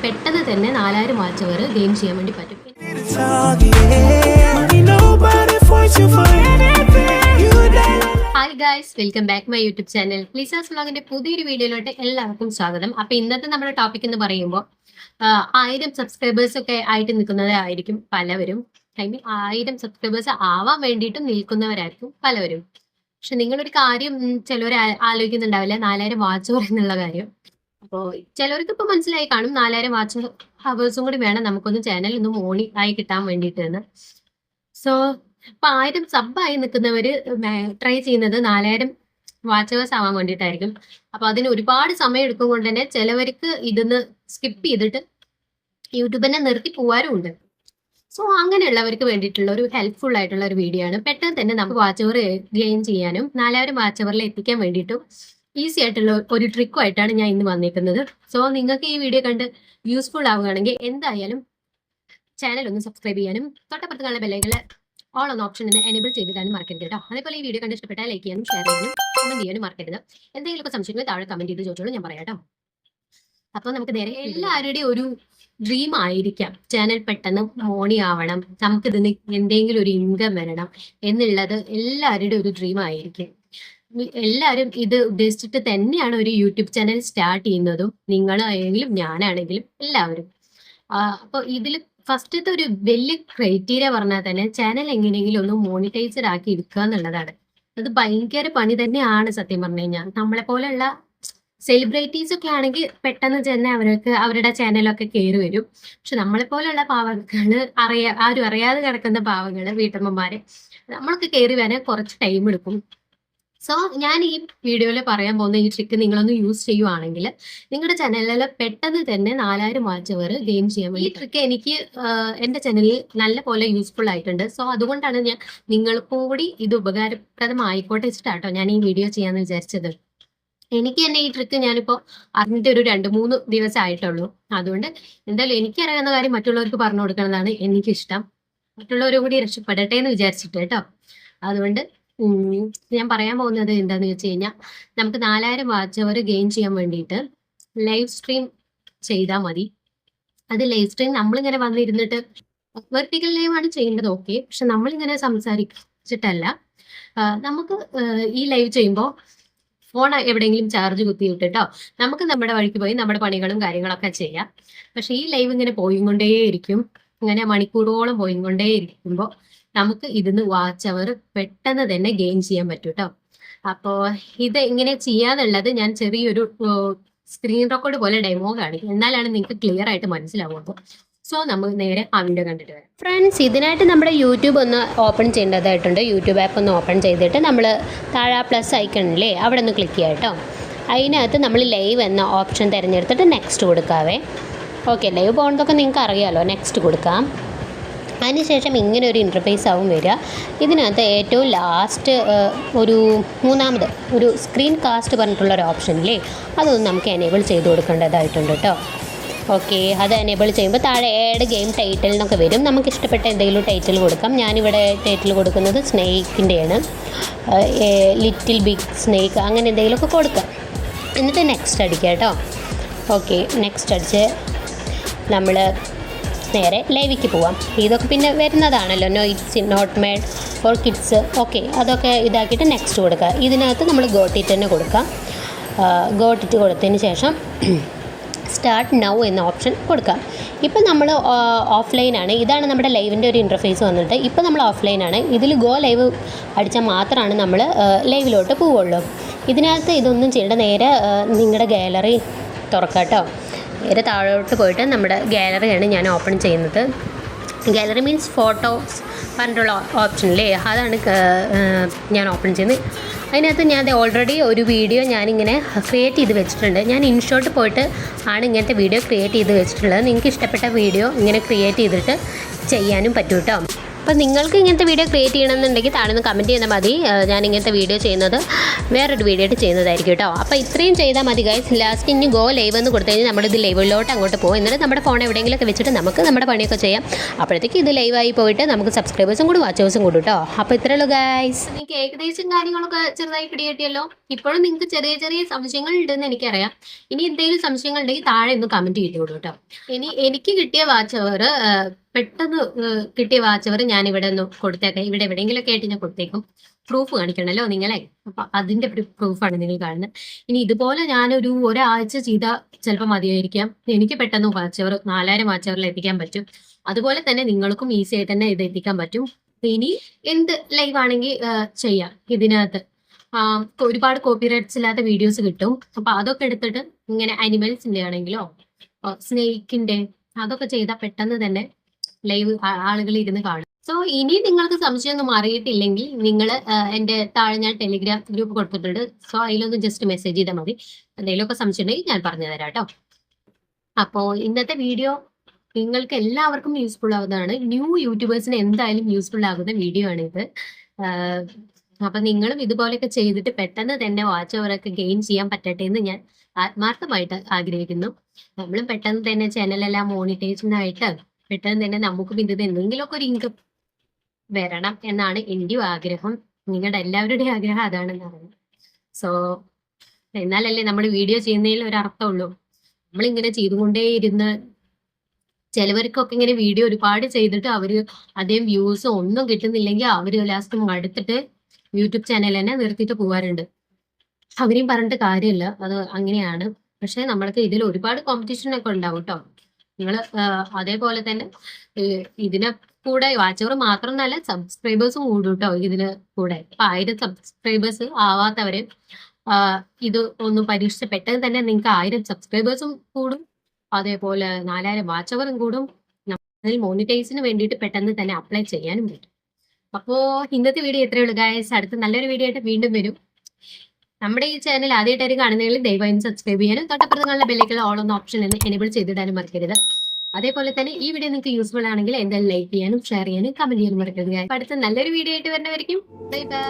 പെട്ടെന്ന് തന്നെ 4000 വാച്ച് അവർ ഗെയിൻ ചെയ്യാൻ വേണ്ടി പറ്റും. Hi guys, welcome back my YouTube channel. Liza's വ്ലോഗിന്റെ പുതിയൊരു വീഡിയോയിലോട്ട് എല്ലാവർക്കും സ്വാഗതം. അപ്പൊ ഇന്നത്തെ നമ്മുടെ ടോപ്പിക് എന്ന് പറയുമ്പോൾ 1000 സബ്സ്ക്രൈബേഴ്സ് ഒക്കെ ആയിട്ട് നിൽക്കുന്നവരായിരിക്കും പലവരും. ഐ മീൻ 1000 സബ്സ്ക്രൈബേഴ്സ് ആവാൻ വേണ്ടിയിട്ടും നിൽക്കുന്നവരായിരിക്കും പലവരും. പക്ഷെ നിങ്ങളൊരു കാര്യം ചിലവർ ആലോചിക്കുന്നുണ്ടാവില്ല, 4000 വാച്ച് അവർ എന്നുള്ള കാര്യം. അപ്പോൾ ചിലവർക്ക് ഇപ്പൊ മനസ്സിലായി കാണും 4000 വാച്ച് ഹവേഴ്സും കൂടി വേണം നമുക്കൊന്ന് ചാനൽ ഒന്ന് മോണി ആയി കിട്ടാൻ വേണ്ടിയിട്ട് എന്ന്. സോ ഇപ്പൊ 1000 സബായി നിൽക്കുന്നവര് ട്രൈ ചെയ്യുന്നത് 4000 വാച്ച് ഹവേഴ്സ് ആവാൻ വേണ്ടിയിട്ടായിരിക്കും. അപ്പൊ അതിന് ഒരുപാട് സമയം എടുക്കും കൊണ്ട് തന്നെ ചിലവർക്ക് ഇതിന്ന് സ്കിപ്പ് ചെയ്തിട്ട് യൂട്യൂബിനെ നിർത്തി പോവാറും ഉണ്ട്. സോ അങ്ങനെയുള്ളവർക്ക് വേണ്ടിയിട്ടുള്ള ഒരു ഹെൽപ്ഫുൾ ആയിട്ടുള്ള ഒരു വീഡിയോ ആണ്. പെട്ടെന്ന് തന്നെ നമുക്ക് വാച്ച് അവർ ഗെയിൻ ചെയ്യാനും 4000 വാച്ച് അവറിൽ എത്തിക്കാൻ വേണ്ടിയിട്ടും ഈസി ആയിട്ടുള്ള ഒരു ട്രിക്കുമായിട്ടാണ് ഞാൻ ഇന്ന് വന്നിരിക്കുന്നത്. സോ നിങ്ങൾക്ക് ഈ വീഡിയോ കണ്ട് യൂസ്ഫുൾ ആവുകയാണെങ്കിൽ എന്തായാലും ചാനൽ ഒന്ന് സബ്സ്ക്രൈബ് ചെയ്യാനും തൊട്ടപ്പുറത്ത് കാണുന്ന ബെല്ലൈക്കണിൽ ഓൾ എന്ന ഓപ്ഷൻ എനേബിൾ ചെയ്തിട്ടാണ് മറക്കരുത് കേട്ടോ. അതേപോലെ ഈ വീഡിയോ കണ്ട് ഇഷ്ടപ്പെട്ടാൽ ലൈക്ക് ചെയ്യാനും ഷെയർ ചെയ്യാനും കമന്റ് ചെയ്യാനും മറക്കരുത്. എന്തെങ്കിലുമൊക്കെ സംശയങ്ങൾ താഴെ കമന്റ് ചെയ്ത് ചോദിച്ചോളൂ, ഞാൻ പറയാം കേട്ടോ. അപ്പോൾ നമുക്ക് നേരെ എല്ലാവരുടെയും ഒരു ഡ്രീം ആയിരിക്കാം ചാനൽ പെട്ടെന്ന് മോണി ആവണം, നമുക്കിതിന് എന്തെങ്കിലും ഒരു ഇൻകം വരണം എന്നുള്ളത് എല്ലാവരുടെയും ഒരു ഡ്രീം ആയിരിക്കും. എല്ലാവരും ഇത് ഉദ്ദേശിച്ചിട്ട് തന്നെയാണ് ഒരു യൂട്യൂബ് ചാനൽ സ്റ്റാർട്ട് ചെയ്യുന്നതും. നിങ്ങളാണെങ്കിലും ഞാനാണെങ്കിലും എല്ലാവരും. അപ്പോൾ ഇതിൽ ഫസ്റ്റത്തെ ഒരു വലിയ ക്രൈറ്റീരിയ പറഞ്ഞാൽ തന്നെ ചാനൽ എങ്ങനെയെങ്കിലും ഒന്ന് മോണിറ്റൈസ്ഡ് ആക്കി എടുക്കുക എന്നുള്ളതാണ്. അത് ഭയങ്കര പണി തന്നെയാണ് സത്യം പറഞ്ഞു കഴിഞ്ഞാൽ. നമ്മളെ പോലെയുള്ള സെലിബ്രിറ്റീസ് ഒക്കെ ആണെങ്കിൽ പെട്ടെന്ന് തന്നെ അവർക്ക് അവരുടെ ചാനലൊക്കെ കയറി വരും. പക്ഷെ നമ്മളെ പോലെയുള്ള പാവങ്ങള് ആരും അറിയാതെ കിടക്കുന്ന പാവങ്ങള് വീട്ടമ്മമാര് നമ്മളൊക്കെ കയറി വരാൻ കുറച്ച് ടൈം എടുക്കും. സോ ഞാൻ ഈ വീഡിയോയിൽ പറയാൻ പോകുന്ന ഈ ട്രിക്ക് നിങ്ങളൊന്ന് യൂസ് ചെയ്യുവാണെങ്കിൽ നിങ്ങളുടെ ചാനലിൽ പെട്ടെന്ന് തന്നെ 4000 വാച്ച് അവർ ഗെയിൻ ചെയ്യാൻ വേണ്ടി. ഈ ട്രിക്ക് എനിക്ക് എൻ്റെ ചാനലിൽ നല്ല പോലെ യൂസ്ഫുൾ ആയിട്ടുണ്ട്. സോ അതുകൊണ്ടാണ് ഞാൻ നിങ്ങൾക്കും കൂടി ഇത് ഉപകാരപ്രദമായിക്കോട്ടെ വെച്ചിട്ടാട്ടോ ഞാൻ ഈ വീഡിയോ ചെയ്യാന്ന് വിചാരിച്ചത്. എനിക്ക് തന്നെ ഈ ട്രിക്ക് ഞാനിപ്പോൾ അറിഞ്ഞിട്ട് ഒരു 2-3 ദിവസം ആയിട്ടുള്ളൂ. അതുകൊണ്ട് എന്തായാലും എനിക്കറിയാവുന്ന കാര്യം മറ്റുള്ളവർക്ക് പറഞ്ഞു കൊടുക്കണതാണ് എനിക്കിഷ്ടം. മറ്റുള്ളവരും കൂടി രക്ഷപ്പെടട്ടെ എന്ന് വിചാരിച്ചിട്ട് കേട്ടോ. അതുകൊണ്ട് ഞാൻ പറയാൻ പോകുന്നത് എന്താന്ന് വെച്ച് കഴിഞ്ഞാൽ നമുക്ക് 4000 വാച്ച് അവർ ഗെയിൻ ചെയ്യാൻ വേണ്ടിയിട്ട് ലൈവ് സ്ട്രീം ചെയ്താൽ മതി. അത് ലൈവ് സ്ട്രീം നമ്മളിങ്ങനെ വന്നിരുന്നിട്ട് വെർട്ടിക്കൽ ലൈവ് ആണ് ചെയ്യേണ്ടത്, ഓക്കെ. പക്ഷെ നമ്മളിങ്ങനെ സംസാരിച്ചിട്ടല്ല. നമുക്ക് ഈ ലൈവ് ചെയ്യുമ്പോൾ ഫോൺ എവിടെയെങ്കിലും ചാർജ് കുത്തിയിട്ടിട്ടോ നമുക്ക് നമ്മുടെ വഴിക്ക് പോയി നമ്മുടെ പണികളും കാര്യങ്ങളൊക്കെ ചെയ്യാം. പക്ഷെ ഈ ലൈവ് ഇങ്ങനെ പോയിക്കൊണ്ടേയിരിക്കും, ഇങ്ങനെ മണിക്കൂറോളം പോയിക്കൊണ്ടേയിരിക്കുമ്പോൾ നമുക്ക് ഇതിന്ന് വാച്ച് അവർ പെട്ടെന്ന് തന്നെ ഗെയിൻ ചെയ്യാൻ പറ്റും കേട്ടോ. അപ്പോൾ ഇത് എങ്ങനെ ചെയ്യാന്നുള്ളത് ഞാൻ ചെറിയൊരു സ്ക്രീൻ റെക്കോർഡ് പോലെ ഡെമോ കാണിക്കും, എന്നാലാണ് നിങ്ങൾക്ക് ക്ലിയർ ആയിട്ട് മനസ്സിലാവുള്ളൂ. സോ നമുക്ക് നേരെ ആ വീഡിയോ കണ്ടിട്ട് വരാം. ഫ്രണ്ട്സ്, ഇതിനായിട്ട് നമ്മുടെ യൂട്യൂബ് ഒന്ന് ഓപ്പൺ ചെയ്യേണ്ടതായിട്ടുണ്ട്. യൂട്യൂബ് ആപ്പ് ഒന്ന് ഓപ്പൺ ചെയ്തിട്ട് നമ്മൾ താഴെ പ്ലസ് ഐക്കണില്ലേ അവിടെ ഒന്ന് ക്ലിക്ക് ചെയ്യാം കേട്ടോ. അതിനകത്ത് നമ്മൾ ലൈവ് എന്ന ഓപ്ഷൻ തിരഞ്ഞെടുത്തിട്ട് നെക്സ്റ്റ് കൊടുക്കാവേ. ഓക്കെ, ലൈവ് പോകുന്നതൊക്കെ നിങ്ങൾക്ക് അറിയാമല്ലോ, നെക്സ്റ്റ് കൊടുക്കാം. അതിനുശേഷം ഇങ്ങനെ ഒരു ഇൻ്റർഫേസ് ആവും വരിക. ഇതിനകത്ത് ഏറ്റവും ലാസ്റ്റ് ഒരു മൂന്നാമത് ഒരു സ്ക്രീൻ കാസ്റ്റ് പറഞ്ഞിട്ടുള്ളൊരു ഓപ്ഷനില്ലേ അതൊന്ന് നമുക്ക് എനേബിൾ ചെയ്ത് കൊടുക്കേണ്ടതായിട്ടുണ്ട് കേട്ടോ. ഓക്കെ, അത് എനേബിൾ ചെയ്യുമ്പോൾ താഴെ ആഡ് ഗെയിം ടൈറ്റിൽ എന്നൊക്കെ വരും. നമുക്ക് ഇഷ്ടപ്പെട്ട എന്തെങ്കിലും ടൈറ്റിൽ കൊടുക്കാം. ഞാനിവിടെ ടൈറ്റിൽ കൊടുക്കുന്നത് സ്നേക്കിൻ്റെയാണ്, ലിറ്റിൽ ബിഗ് സ്നേക്ക് അങ്ങനെ എന്തെങ്കിലുമൊക്കെ കൊടുക്കാം. എന്നിട്ട് നെക്സ്റ്റ് അടിക്കുക കേട്ടോ. ഓക്കെ, നെക്സ്റ്റ് അടിച്ച് നമ്മൾ നേരെ ലൈവിക്ക് പോവാം. ഇതൊക്കെ പിന്നെ വരുന്നതാണല്ലോ, no it's not made for kids. Okay, അതൊക്കെ ഇതാക്കിയിട്ട് നെക്സ്റ്റ് കൊടുക്കുക. ഇതിനകത്ത് നമ്മൾ ഗോട്ടിറ്റ് തന്നെ കൊടുക്കാം. ഗോട്ടിറ്റ് കൊടുത്തതിന് ശേഷം സ്റ്റാർട്ട് നൗ എന്ന ഓപ്ഷൻ കൊടുക്കാം. ഇപ്പം നമ്മൾ ഓഫ്ലൈനാണ്. ഇതാണ് നമ്മുടെ ലൈവിൻ്റെ ഒരു ഇൻ്റർഫേസ് വന്നിട്ട്. ഇപ്പം നമ്മൾ ഓഫ്ലൈനാണ്. ഇതിൽ ഗോ ലൈവ് അടിച്ചാൽ മാത്രമാണ് നമ്മൾ ലൈവിലോട്ട് പോവുള്ളൂ. ഇതിനകത്ത് ഇതൊന്നും ചെയ്യേണ്ട, നേരെ നിങ്ങളുടെ ഗാലറി തുറക്കാം കേട്ടോ. നേരെ താഴോട്ട് പോയിട്ട് നമ്മുടെ ഗാലറിയാണ് ഞാൻ ഓപ്പൺ ചെയ്യുന്നത്. ഗാലറി മീൻസ് ഫോട്ടോസ് പറഞ്ഞിട്ടുള്ള ഓപ്ഷനില്ലേ അതാണ് ഞാൻ ഓപ്പൺ ചെയ്യുന്നത്. അതിനകത്ത് ഞാൻ ഓൾറെഡി ഒരു വീഡിയോ ഞാനിങ്ങനെ ക്രിയേറ്റ് ചെയ്ത് വെച്ചിട്ടുണ്ട്. ഞാൻ ഇൻഷോട്ട് പോയിട്ട് ആണ് ഇങ്ങനത്തെ വീഡിയോ ക്രിയേറ്റ് ചെയ്ത് വെച്ചിട്ടുള്ളത്. നിങ്ങൾക്ക് ഇഷ്ടപ്പെട്ട വീഡിയോ ഇങ്ങനെ ക്രിയേറ്റ് ചെയ്തിട്ട് ചെയ്യാനും പറ്റും കേട്ടോ. അപ്പോൾ നിങ്ങൾക്ക് ഇങ്ങനത്തെ വീഡിയോ ക്രിയേറ്റ് ചെയ്യണമെന്നുണ്ടെങ്കിൽ താഴെ നിന്ന് കമൻറ്റ് ചെയ്താൽ മതി. ഞാൻ ഇങ്ങനത്തെ വീഡിയോ ചെയ്യുന്നത് വേറൊരു വീഡിയോ ആയിട്ട് ചെയ്യുന്നതായിരിക്കും കേട്ടോ. അപ്പോൾ ഇത്രയും ചെയ്താൽ മതി ഗൈസ്. ലാസ്റ്റ് ഇനി ഗോ ലൈവ് എന്ന് കൊടുത്തു കഴിഞ്ഞാൽ നമ്മളിത് ലൈവിലോട്ട് അങ്ങോട്ട് പോകും. എന്നിട്ട് നമ്മുടെ ഫോൺ എവിടെയെങ്കിലുമൊക്കെ വെച്ചിട്ട് നമുക്ക് നമ്മുടെ പണിയൊക്കെ ചെയ്യാം. അപ്പോഴത്തേക്ക് ഇത് ലൈവായി പോയിട്ട് നമുക്ക് സബ്സ്ക്രൈബേഴ്സും കൂടും വാച്ചേഴ്സും കൂടും കേട്ടോ. അപ്പോൾ ഇത്രയേ ഉള്ളൂ ഗൈസ്. നിങ്ങൾക്ക് ഏകദേശം കാര്യങ്ങളൊക്കെ ചെറുതായി പിടികിട്ടിയല്ലോ. ഇപ്പോഴും നിങ്ങൾക്ക് ചെറിയ ചെറിയ സംശയങ്ങൾ ഉണ്ടെന്ന് എനിക്കറിയാം. ഇനി എന്തെങ്കിലും സംശയങ്ങൾ ഉണ്ടെങ്കിൽ താഴെ ഒന്ന് കമൻറ്റ് ചെയ്തോളൂ കേട്ടോ. ഇനി എനിക്ക് കിട്ടിയ വാച്ച് അവർ പെട്ടെന്ന് കിട്ടിയ വാച്ച് അവർ ഞാൻ ഇവിടെ ഒന്ന് കൊടുത്തേക്കാം. ഇവിടെ എവിടെയെങ്കിലുമൊക്കെ ആയിട്ട് ഞാൻ കൊടുത്തേക്കും. പ്രൂഫ് കാണിക്കണമല്ലോ നിങ്ങളെ. അപ്പൊ അതിന്റെ പ്രൂഫാണ് നിങ്ങൾ കാണുന്നത്. ഇനി ഇതുപോലെ ഞാനൊരു ഒരാഴ്ച ചെയ്താൽ ചിലപ്പോൾ മതിയായിരിക്കാം. എനിക്ക് പെട്ടെന്ന് വാച്ച് അവർ 4000 വാച്ച് അവറിൽ എത്തിക്കാൻ പറ്റും. അതുപോലെ തന്നെ നിങ്ങൾക്കും ഈസി ആയിട്ട് തന്നെ ഇത് എത്തിക്കാൻ പറ്റും. ഇനി എന്ത് ലൈവ് ആണെങ്കിൽ ചെയ്യാം. ഇതിനകത്ത് ഒരുപാട് കോപ്പിറൈറ്റ്സ് ഇല്ലാത്ത വീഡിയോസ് കിട്ടും. അപ്പൊ അതൊക്കെ എടുത്തിട്ട് ഇങ്ങനെ അനിമൽസിന്റെ ആണെങ്കിലോ സ്നേക്കിന്റെ അതൊക്കെ ചെയ്താൽ പെട്ടെന്ന് തന്നെ ലൈവ് ആളുകൾ ഇരുന്ന് കാണും. സോ ഇനി നിങ്ങൾക്ക് സംശയമൊന്നും അറിയിട്ടില്ലെങ്കിൽ നിങ്ങൾ എൻ്റെ താഴെ ഞാൻ ടെലിഗ്രാം ഗ്രൂപ്പ് കൊടുത്തിട്ടുണ്ട്. സോ അതിലൊന്ന് ജസ്റ്റ് മെസ്സേജ് ചെയ്താൽ മതി. എന്തെങ്കിലുമൊക്കെ സംശയം ഉണ്ടെങ്കിൽ ഞാൻ പറഞ്ഞു തരാം കേട്ടോ. അപ്പോൾ ഇന്നത്തെ വീഡിയോ നിങ്ങൾക്ക് എല്ലാവർക്കും യൂസ്ഫുൾ ആവുന്നതാണ്. ന്യൂ യൂട്യൂബേഴ്സിന് എന്തായാലും യൂസ്ഫുൾ ആകുന്ന വീഡിയോ ആണിത്. അപ്പൊ നിങ്ങളും ഇതുപോലെയൊക്കെ ചെയ്തിട്ട് പെട്ടെന്ന് തന്നെ വാച്ച് ഓവറൊക്കെ ഗെയിൻ ചെയ്യാൻ പറ്റട്ടെ എന്ന് ഞാൻ ആത്മാർത്ഥമായിട്ട് ആഗ്രഹിക്കുന്നു. നമ്മളും പെട്ടെന്ന് തന്നെ ചാനലെല്ലാം മോണിറ്റൈസേഷനായിട്ട് പെട്ടെന്ന് തന്നെ നമുക്കും ഇതിൽ എന്തെങ്കിലുമൊക്കെ ഒരു ഇൻകം വരണം എന്നാണ് എൻ്റെയും ആഗ്രഹം. നിങ്ങളുടെ എല്ലാവരുടെയും ആഗ്രഹം അതാണെന്നാണ്. സോ എന്നാലല്ലേ നമ്മൾ വീഡിയോ ചെയ്യുന്നതിൽ ഒരു അർത്ഥമുള്ളൂ. നമ്മളിങ്ങനെ ചെയ്തുകൊണ്ടേയിരുന്ന് ചിലവർക്കൊക്കെ ഇങ്ങനെ വീഡിയോ ഒരുപാട് ചെയ്തിട്ട് അവര് അതേ വ്യൂസ് ഒന്നും കിട്ടുന്നില്ലെങ്കിൽ അവര് ലാസ്റ്റ് മടുത്തിട്ട് യൂട്യൂബ് ചാനൽ തന്നെ നിർത്തിയിട്ട് പോകാറുണ്ട്. അവരെയും പറഞ്ഞിട്ട് കാര്യമില്ല, അത് അങ്ങനെയാണ്. പക്ഷെ നമ്മൾക്ക് ഇതിൽ ഒരുപാട് കോമ്പറ്റീഷൻ ഒക്കെ ഉണ്ടാവും കേട്ടോ. നിങ്ങൾ അതേപോലെ തന്നെ ഇതിനെ കൂടെ വാച്ച് അവർ മാത്രമല്ല സബ്സ്ക്രൈബേഴ്സും കൂടും കേട്ടോ. ഇതിന് കൂടെ ഇപ്പൊ 1000 സബ്സ്ക്രൈബേഴ്സ് ആവാത്തവര് ഇത് ഒന്നും പരീക്ഷിച്ച് പെട്ടെന്ന് തന്നെ നിങ്ങൾക്ക് 1000 സബ്സ്ക്രൈബേഴ്സും കൂടും. അതേപോലെ 4000 വാച്ച് അവറും കൂടും. അതിൽ മോണിറ്റൈസിന് വേണ്ടിയിട്ട് പെട്ടെന്ന് തന്നെ അപ്ലൈ ചെയ്യാനും പറ്റും. അപ്പോ ഇന്നത്തെ വീഡിയോ എത്രയേ ഉള്ളൂ ഗൈസ്. അടുത്ത നല്ലൊരു വീഡിയോ ആയിട്ട് വീണ്ടും വരും. നമ്മുടെ ഈ ചാനൽ ആദ്യമായിട്ട് കാണുന്നതിൽ ദയവായി സബ്സ്ക്രൈബ് ചെയ്യാനും തൊട്ടപ്പുറത്തുള്ള ബെല്ലൈക്കൺ ഓൾ എന്ന ഓപ്ഷൻ എന്ന് എനേബിൾ ചെയ്തിടാനും മറക്കരുത്. അതേപോലെ തന്നെ ഈ വീഡിയോ നിങ്ങൾക്ക് യൂസ്ഫുൾ ആണെങ്കിൽ എന്തായാലും ലൈക്ക് ചെയ്യാനും ഷെയർ ചെയ്യാനും കമന്റ് ചെയ്യാനും മറക്കരുത്. അടുത്ത നല്ലൊരു വീഡിയോ ആയിട്ട് വരുന്നവരിക്കും ബൈ ബൈ.